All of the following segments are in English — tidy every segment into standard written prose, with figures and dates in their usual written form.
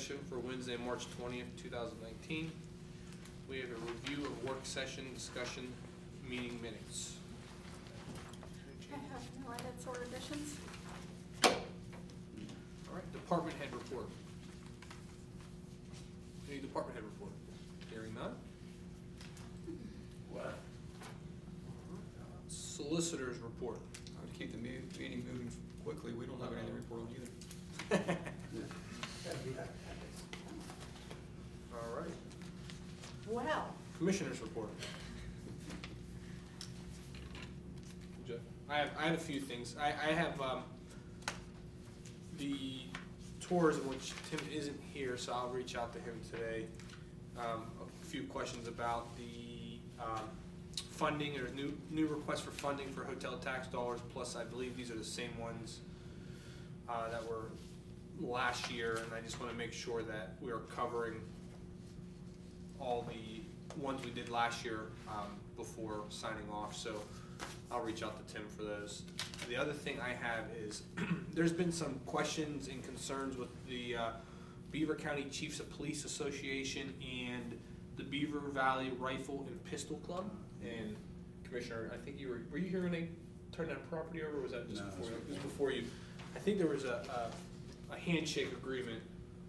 For Wednesday, March 20th, 2019. We have a review of work session discussion meeting minutes. I have no edits or additions. All right, department head report. Any department head report? Hearing none. What? Solicitors report. I would keep the meeting moving quickly. We don't have anything to report on either. All right. Well, Commissioners report. Jeff? I have a few things. I have the tourism, which Tim isn't here, so I'll reach out to him today. A few questions about the funding. There's new requests for funding for hotel tax dollars, plus I believe these are the same ones that were last year, and I just want to make sure that we are covering all the ones we did last year before signing off, so I'll reach out to Tim for those. The other thing I have is there's been some questions and concerns with the Beaver County Chiefs of Police Association and the Beaver Valley Rifle and Pistol Club. And Commissioner, I think were you here when they turned that property over, or was that just before you? It was before you. I think there was a handshake agreement.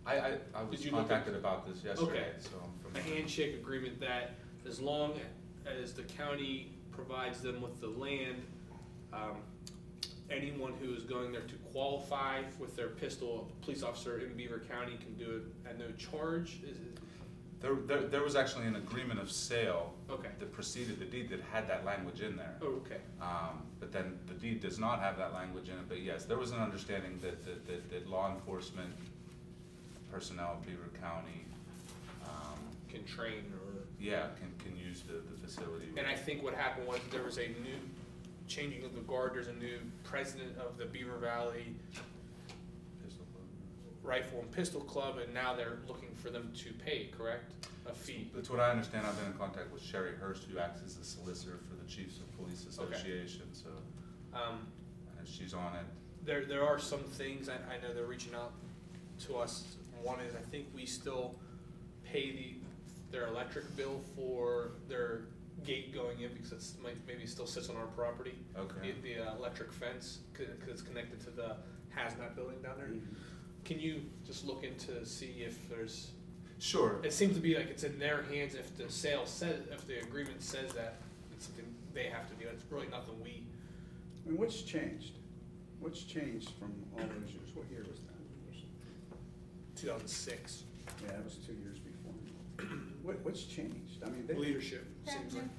I was contacted about this yesterday. Okay. So A handshake agreement that as long as the county provides them with the land, anyone who is going there to qualify with their pistol, a police officer in Beaver County can do it at no charge. Is it? there was actually an agreement of sale Okay. that preceded the deed that had that language in there. Oh, okay. But then the deed does not have that language in it. But yes, there was an understanding that law enforcement personnel of Beaver County Can train or can use the facility. And I think what happened was there was a new changing of the guard. There's a new president of the Beaver Valley Pistol Club. Rifle and Pistol Club, and now they're looking for them to pay, correct? A fee. That's what I understand. I've been in contact with Sherry Hurst, who acts as the solicitor for the Chiefs of Police Association. Okay. So and she's on it. There are some things I know they're reaching out to us. One is I think we still pay their electric bill for their gate going in because it's maybe still sits on our property. Okay. The electric fence because it's connected to the hazmat building down there. Mm-hmm. Can you just look into see if there's? Sure. It seems to be like it's in their hands if the sale says, if the agreement says that it's something they have to do. It's really nothing we. I mean, what's changed? What's changed from all those years? What year was that? 2006. Yeah, it was 2 years before. What's changed? I mean, Leadership seems Yeah. like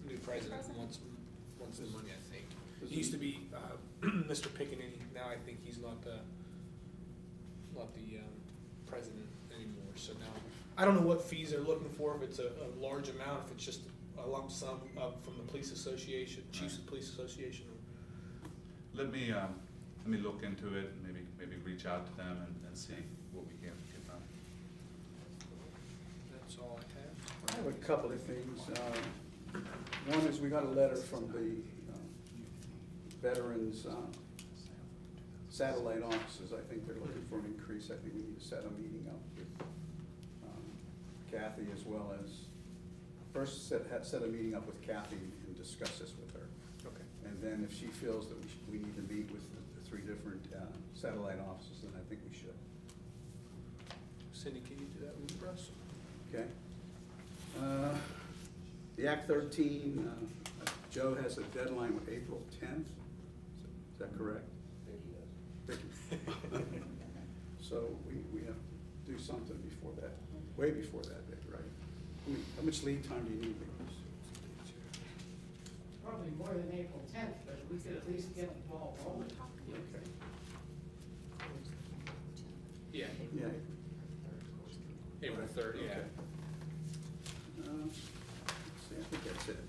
new president wants the money. I think he used to be Mr. Pickaninny. Now I think he's not the president anymore. So now I don't know what fees they're looking for. If it's a large amount, if it's just a lump sum from the police association, Chiefs of Police Association. Let me look into it. Maybe reach out to them and see what we can get done. That's all I I have a couple of things. One is we got a letter from the veterans satellite offices. I think they're looking for an increase. I think we need to set a meeting up with Kathy as well as, first set a meeting up with Kathy and discuss this with her. Okay. And then if she feels that we need to meet with the three different satellite offices, then I think we should. Cindy, can you do that with Russ? Okay. The Act 13, Joe has a deadline with April 10th. Is that correct? Vicky. So we have to do something before that, way before that date, right? How much lead time do you need? Probably more than April 10th, but we could at least get the ball rolling. Okay. Yeah. Yeah. April 3rd. Yeah. Okay. Let's see, I think that's it.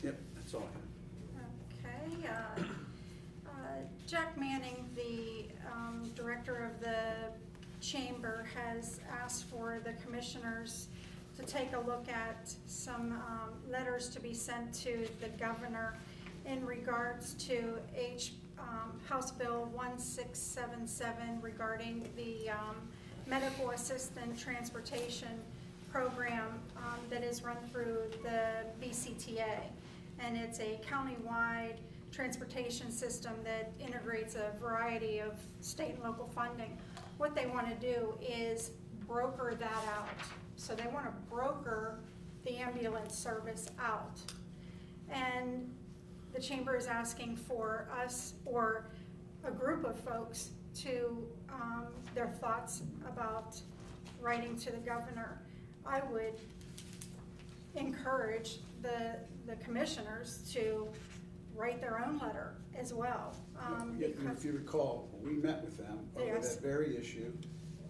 Yep, that's all I have. okay. Jack Manning, the director of the chamber, has asked for the commissioners to take a look at some letters to be sent to the governor in regards to House Bill 1677 regarding the medical assistant transportation program that is run through the BCTA. And it's a countywide transportation system that integrates a variety of state and local funding. What they want to do is broker that out. So they want to broker the ambulance service out. And the chamber is asking for us or a group of folks to, their thoughts about writing to the governor. I would encourage the commissioners to write their own letter as well. If you recall, we met with them over Yes. that very issue,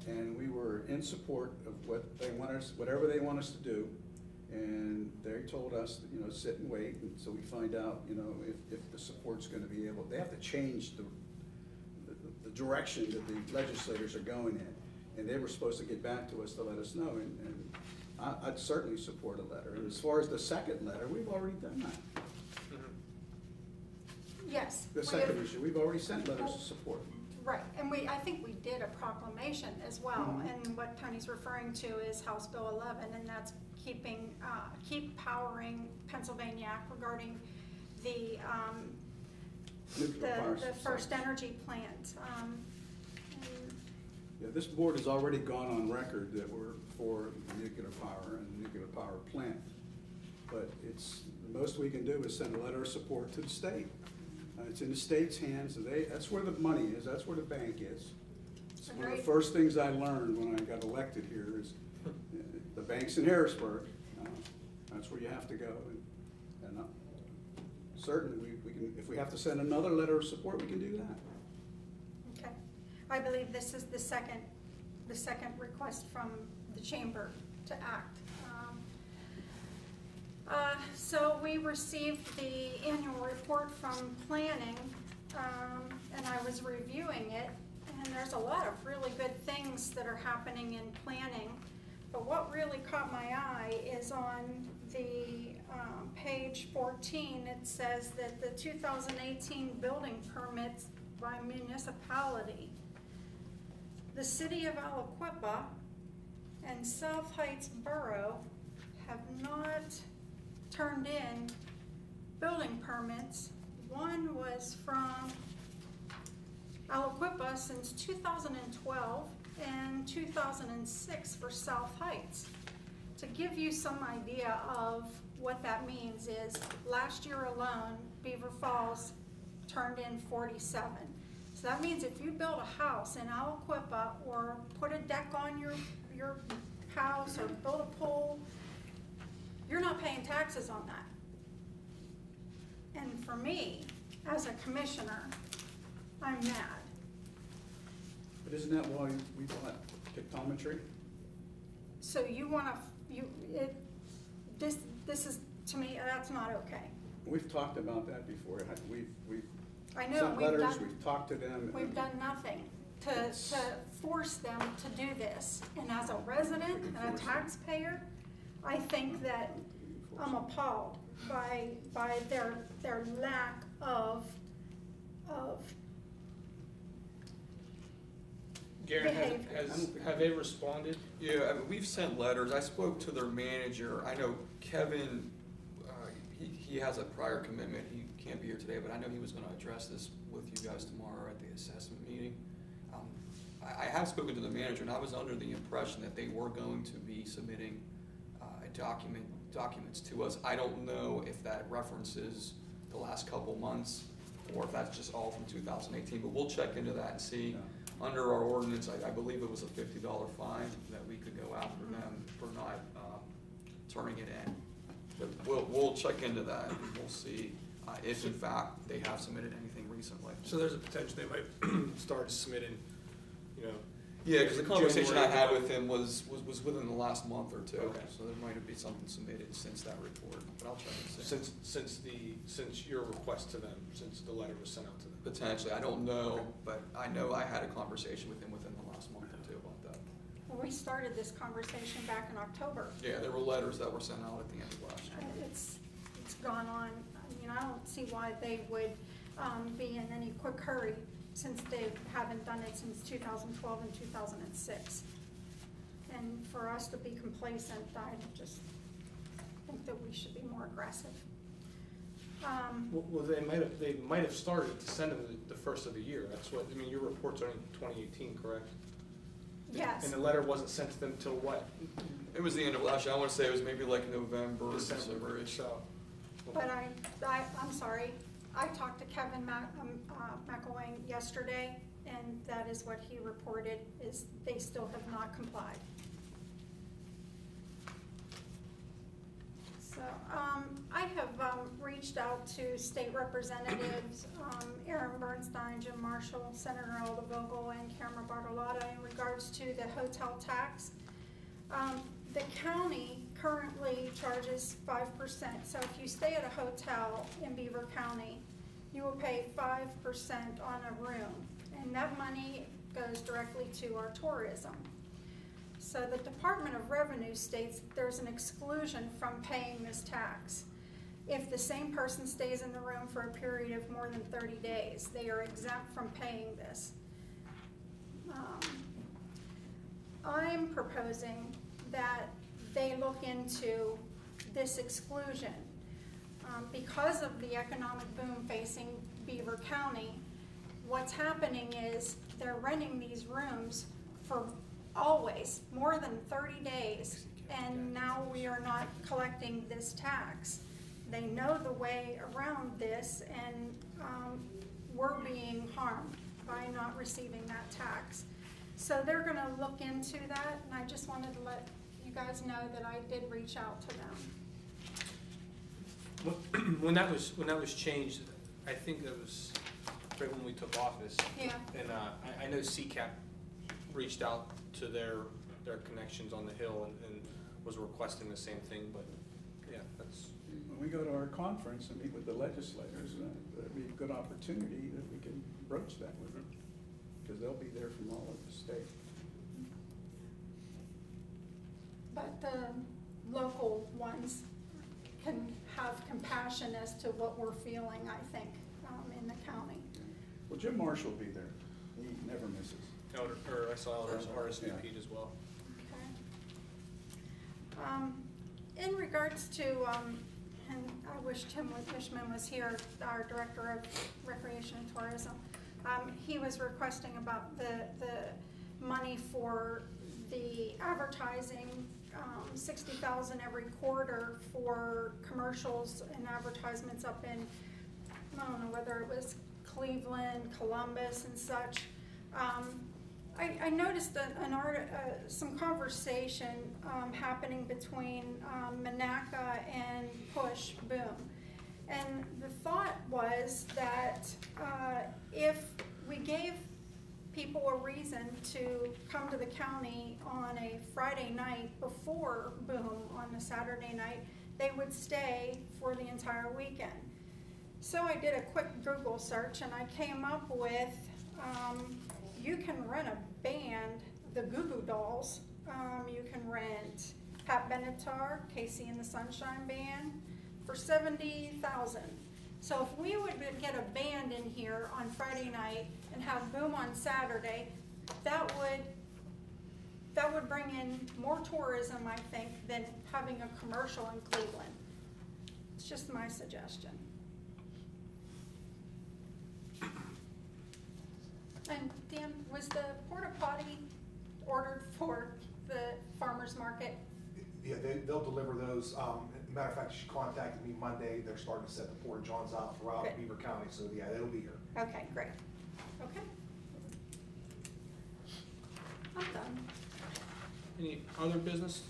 and we were in support of what they want us, whatever they want us to do. And they told us, you know, sit and wait, and so we find out, you know, if the support's gonna be able, they have to change the direction that the legislators are going in. And they were supposed to get back to us to let us know, and I'd certainly support a letter. And as far as the second letter, we've already done that. Yes. The we second have- issue, we've already sent letters of support. Right, and I think we did a proclamation as well, Mhm. and what Tony's referring to is House Bill 11, and that's keep powering Pennsylvania Act regarding the, Nuclear power the first sites. energy plant. And Yeah, this board has already gone on record that we're for nuclear power and the nuclear power plant. But the most we can do is send a letter of support to the state. It's in the state's hands, and that's where the money is, that's where the bank is. It's one of the Agreed. first things I learned when I got elected here is the bank's in Harrisburg. That's where you have to go. And certainly, we can, if we have to send another letter of support, we can do that. Okay, I believe this is the second request from the chamber to act. So we received the annual report from planning, and I was reviewing it, and there's a lot of really good things that are happening in planning. But what really caught my eye is on the page 14, it says that the 2018 building permits by municipality. The city of Aliquippa and South Heights Borough have not turned in building permits. One was from Aliquippa since 2012 and 2006 for South Heights. To give you some idea of what that means is last year alone, Beaver Falls turned in 47. So that means if you build a house in Aliquippa or put a deck on your house or build a pool, you're not paying taxes on that. And for me, as a commissioner, I'm mad. But isn't that why we bought pictometry? So you wanna, this is, to me, that's not okay. We've talked about that before. We've I know, sent we've letters, done, we've talked to them. we've done nothing to force them to do this. And as a resident and a taxpayer, I think that I'm appalled by their lack of Garen, behavior. have they responded? Yeah, I mean, we've sent letters. I spoke to their manager. I know Kevin, he has a prior commitment. He can't be here today, but I know he was gonna address this with you guys tomorrow at the assessment meeting. I have spoken to the manager, and I was under the impression that they were going to be submitting documents to us. I don't know if that references the last couple months, or if that's just all from 2018, but we'll check into that and see. Under our ordinance, I believe it was a $50 fine that we could go after them for not turning it in. But we'll check into that, and we'll see if in fact they have submitted anything recently. So there's a potential they might start submitting, you know. Yeah, because the conversation I had January. with him was within the last month or two, Okay. so there might have been something submitted since that report, but I'll check and see. Since your request to them, since the letter was sent out to them. Potentially, I don't know, but I know I had a conversation with him within the last month or two about that. Well, we started this conversation back in October. Yeah, there were letters that were sent out at the end of last year. It's gone on, I don't see why they would be in any quick hurry since they haven't done it since 2012 and 2006. And for us to be complacent, I just think that we should be more aggressive. Well, they might have started to send them the first of the year. That's what, I mean, your reports are in 2018, correct? Yes. And the letter wasn't sent to them till what? It was the end of last year, I wanna say it was maybe like November, December, December-ish. so. But I'm sorry, I talked to Kevin McElwain yesterday, and that is what he reported, is they still have not complied. So, I have reached out to state representatives, Aaron Bernstein, Jim Marshall, Senator Alda Vogel, and Cameron Bartolotta in regards to the hotel tax. The county currently charges 5%, so if you stay at a hotel in Beaver County, you will pay 5% on a room, and that money goes directly to our tourism. So the Department of Revenue states that there's an exclusion from paying this tax. If the same person stays in the room for a period of more than 30 days, they are exempt from paying this. I'm proposing that they look into this exclusion. Because of the economic boom facing Beaver County, what's happening is they're renting these rooms for always, more than 30 days, and now we are not collecting this tax. They know the way around this, and we're being harmed by not receiving that tax. So they're gonna look into that, and I just wanted to let you guys know that I did reach out to them. When that was changed, I think that was right when we took office. Yeah. And I know CCAP reached out to their connections on the Hill and was requesting the same thing, but yeah, that's. When we go to our conference and meet with the legislators, that'd be a good opportunity that we can broach that with them, because they'll be there from all over the state. But the local ones can have compassion as to what we're feeling, I think, in the county. Well, Jim Marshall will be there. He never misses. Or I saw Elders RSVP'd as well. Okay. In regards to, and I wish Tim Fishman was here, our Director of Recreation and Tourism. He was requesting about the money for the advertising, $60,000 every quarter for commercials and advertisements up in, I don't know whether it was Cleveland, Columbus, and such. I noticed some conversation happening between Monaca and Push Boom. And the thought was that if we gave people a reason to come to the county on a Friday night before Boom on a Saturday night, they would stay for the entire weekend. So I did a quick Google search and I came up with, you can rent a band, the Goo Goo Dolls. You can rent Pat Benatar, Casey and the Sunshine Band for $70,000. So if we would get a band in here on Friday night and have Boom on Saturday, that would bring in more tourism, I think, than having a commercial in Cleveland. It's just my suggestion. And Dan, was the porta potty ordered for the farmer's market? Yeah, they'll deliver those. Matter of fact, she contacted me Monday. They're starting to set the porta johns out throughout Good. Beaver County, so yeah, it'll be here. Okay, great. Okay. I'm done. Any other business?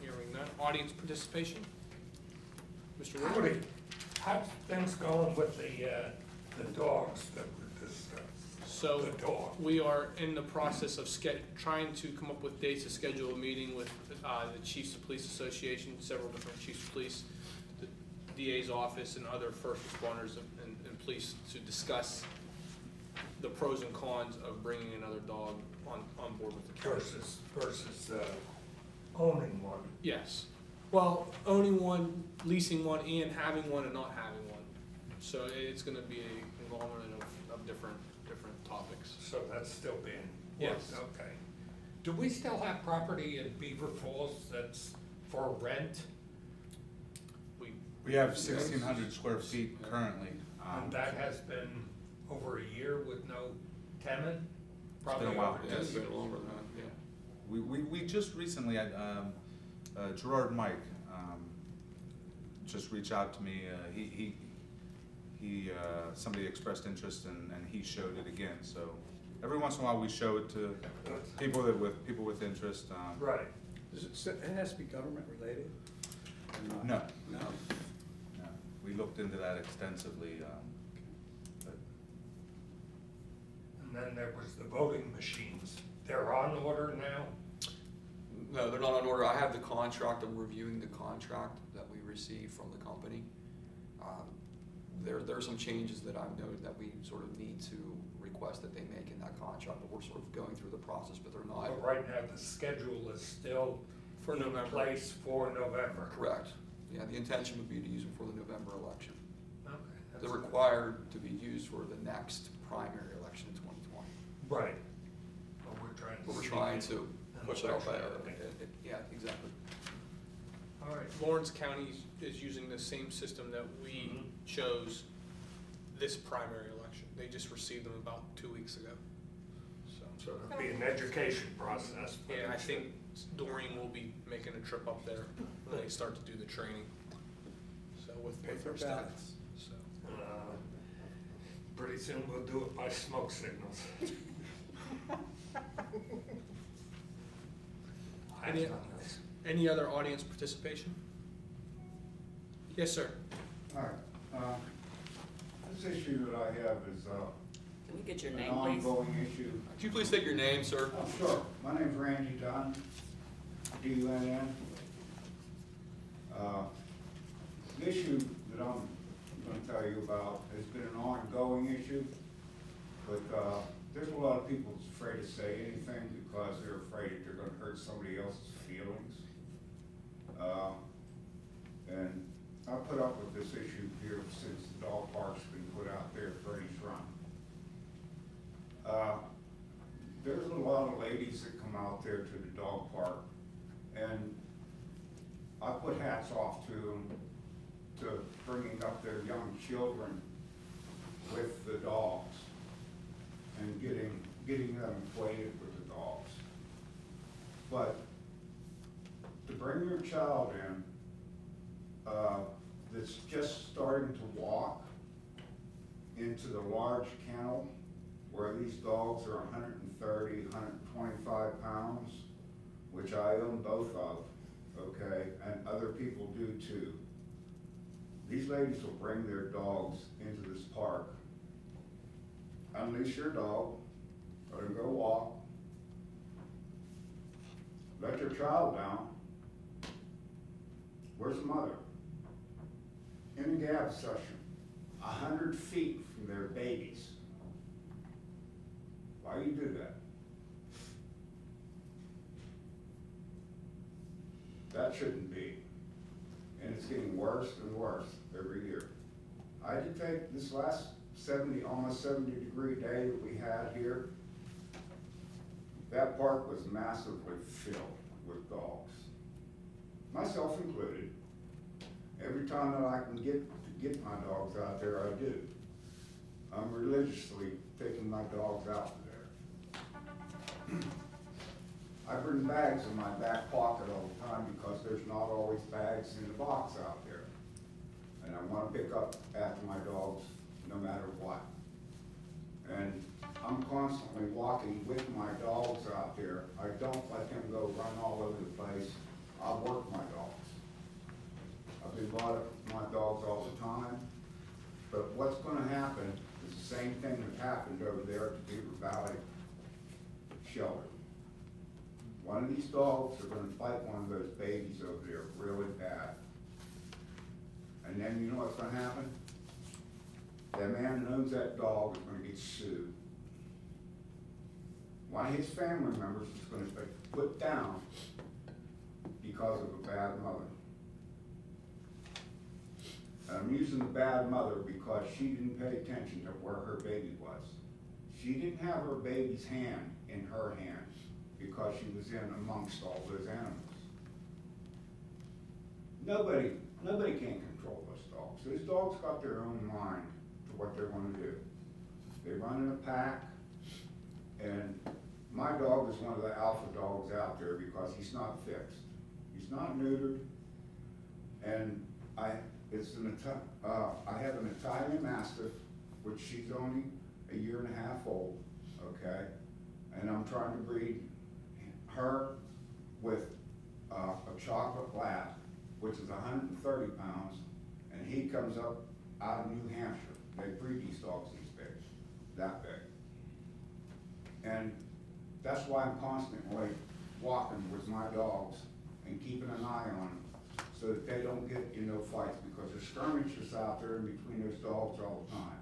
Hearing none. Audience participation? Mr. Wood? How's things going with the dogs that were discussed? So The dog. we are in the process of trying to come up with dates to schedule a meeting with the Chiefs of Police Association, several different chiefs of police, the DA's office, and other first responders and police to discuss the pros and cons of bringing another dog on board with the county. Versus owning one. Yes. Well, owning one, leasing one, and having one and not having one. So it's going to be a conglomerate of different topics. So that's still being Yes. worked, okay. Do we still have property in Beaver Falls that's for rent? We have 1,600 square feet currently. And that has been over a year with no tenant? Probably been a while, over Yeah, it's two been years. longer than that, yeah. We just recently had, Gerard Mike, just reached out to me, somebody expressed interest and he showed it again, so every once in a while we show it to people with interest, Right. It has to be government related? Or not? No. No? no, we looked into that extensively, but And then there was the voting machines. They're on order now? No, they're not on order. I have the contract, I'm reviewing the contract that we received from the company. There are some changes that I've noted that we sort of need to request that they make in that contract, but we're sort of going through the process, but they're not. But right now, the schedule is still For in November. place for November. Correct. Yeah, the intention would be to use them for the November election. Okay, that's They're good. required to be used for the next primary election in 2020. Right. But we're trying to. But we're sneak trying in to an push it out election there. early. Yeah, exactly. All right. Lawrence County is using the same system that we Mhm. chose this primary election. They just received them about 2 weeks ago. So it'll be an education process. for Yeah, them I to- think Doreen will be making a trip up there when they start to do the training. So with Paper her staff. ballots. So Pretty soon we'll do it by smoke signals. I've Any- done this. any other audience participation? Yes, sir. All right, this issue that I have is, Can we get your an name, please? ongoing issue. Could you please state your name, sir? Oh, sure, my name's Randy Dunn, D-U-N-N. The issue that I'm gonna tell you about has been an ongoing issue, but, there's a lot of people that's afraid to say anything because they're afraid that they're gonna hurt somebody else's feelings. And I put up with this issue here since the dog park's been put out there for any run. There's a lot of ladies that come out there to the dog park, and I put hats off to them to bringing up their young children with the dogs and getting them acquainted with the dogs. But to bring your child in, that's just starting to walk into the large kennel where these dogs are 130, 125 pounds, which I own both of, okay, and other people do too. These ladies will bring their dogs into this park. Unleash your dog, let him go walk. Let your child down. Where's the mother? In a gab session, 100 feet from their babies. Why you do that? That shouldn't be. And it's getting worse and worse every year. I did take this last almost 70-degree day that we had here. That park was massively filled with dogs, myself included. Every time that I can get my dogs out there, I do. I'm religiously taking my dogs out there. I bring bags in my back pocket all the time because there's not always bags in the box out there. And I want to pick up after my dogs no matter what. And I'm constantly walking with my dogs out there. I don't let them go run all over the place. I work my dogs. I've been brought up with my dogs all the time. But what's gonna happen is the same thing that happened over there at the Beaver Valley shelter. One of these dogs are gonna fight one of those babies over there really bad. And then you know what's gonna happen? That man that owns that dog is gonna get sued. One of his family members is gonna be put down because of a bad mother. And I'm using the bad mother because she didn't pay attention to where her baby was. She didn't have her baby's hand in her hand. because she was in amongst all those animals. Nobody can control those dogs. Those dogs got their own mind to what they're gonna do. They run in a pack, and my dog is one of the alpha dogs out there because he's not fixed. He's not neutered, and I have an Italian Mastiff, which she's only a year and a half old, okay? And I'm trying to breed her with a chocolate lab, which is 130 pounds, and he comes up out of New Hampshire. They breed these dogs these big, that big. And that's why I'm constantly walking with my dogs and keeping an eye on them so that they don't get in no fights, because there's skirmishes out there in between those dogs all the time.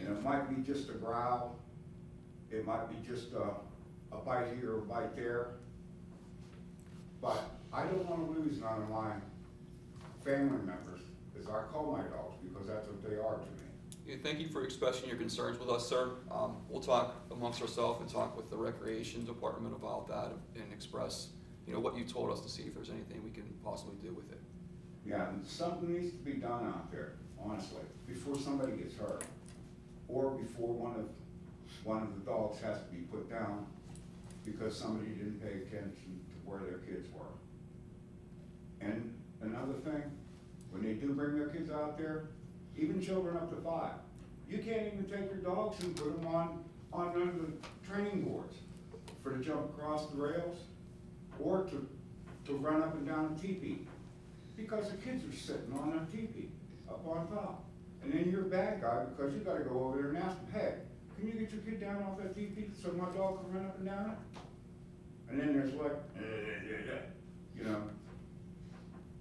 And it might be just a growl, it might be just a bite here or a bite there, but I don't want to lose none of my family members, as I call my dogs, because that's what they are to me. Yeah, thank you for expressing your concerns with us, sir. We'll talk amongst ourselves and talk with the Recreation Department about that and express, what you told us to see if there's anything we can possibly do with it. Yeah, and something needs to be done out there, honestly, before somebody gets hurt, or before one of the dogs has to be put down because somebody didn't pay attention to where their kids were. And another thing, when they do bring their kids out there, even children up to 5, you can't even take your dogs and put them on one of the training boards for to jump across the rails or to run up and down a teepee, because the kids are sitting on a teepee up on top. And then you're a bad guy because you gotta go over there and ask them, hey, can you get your kid down off that teepee so my dog can run up and down it? And then there's like,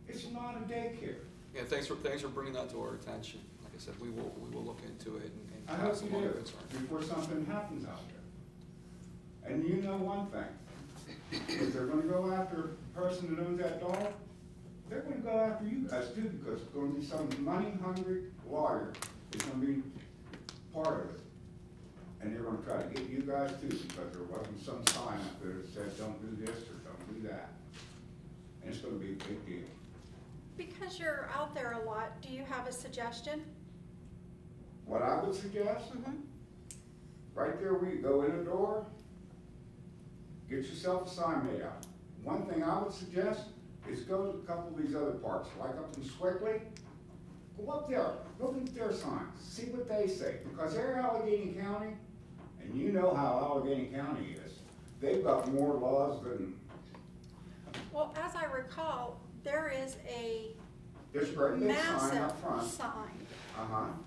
it's not a daycare. Yeah, thanks for bringing that to our attention. Like I said, we will look into it and I hope pass you along your do, concerns. before something happens out there. And you know one thing, if they're gonna go after the person that owns that dog, they're gonna go after you guys too, because it's gonna be some money-hungry lawyer that's gonna be part of it. And they're gonna try to get you guys too, because there wasn't some sign up there that said, don't do this or don't do that. And it's gonna be a big deal. Because you're out there a lot, do you have a suggestion? What I would suggest, Mm-hmm. right there where you go in the door, get yourself a sign made out. One thing I would suggest is go to a couple of these other parks, like up in Swickley. Go up there, look at their signs, see what they say, because they're Allegheny County, and you know how Allegheny County is. They've got more laws than, Well, as I recall, there is a there's a great big sign massive up front. sign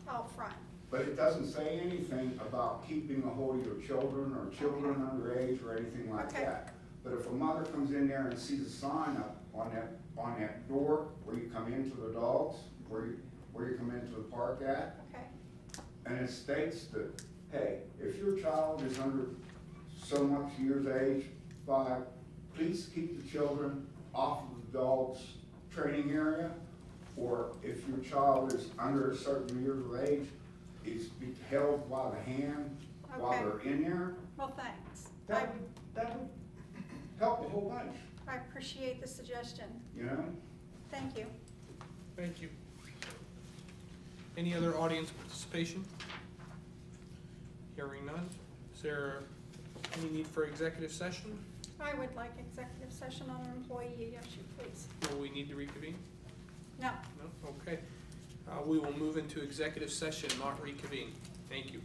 out front. But it doesn't say anything about keeping a hold of your children or children underage or anything like Okay. that. But if a mother comes in there and sees a sign up on that door where you come into the dogs, where you come into the park at, Okay. and it states that, hey, if your child is under so much years age, 5, please keep the children off of the dog's training area, or if your child is under a certain years of age, is be held by the hand while Okay. they're in there. Well, thanks. That would help a whole bunch, I appreciate the suggestion. you know? Thank you. Thank you. Any other audience participation? Hearing none. Is there any need for executive session? I would like executive session on an employee issue, please. Will we need to reconvene? No. No? Okay. We will move into executive session, not reconvene. Thank you.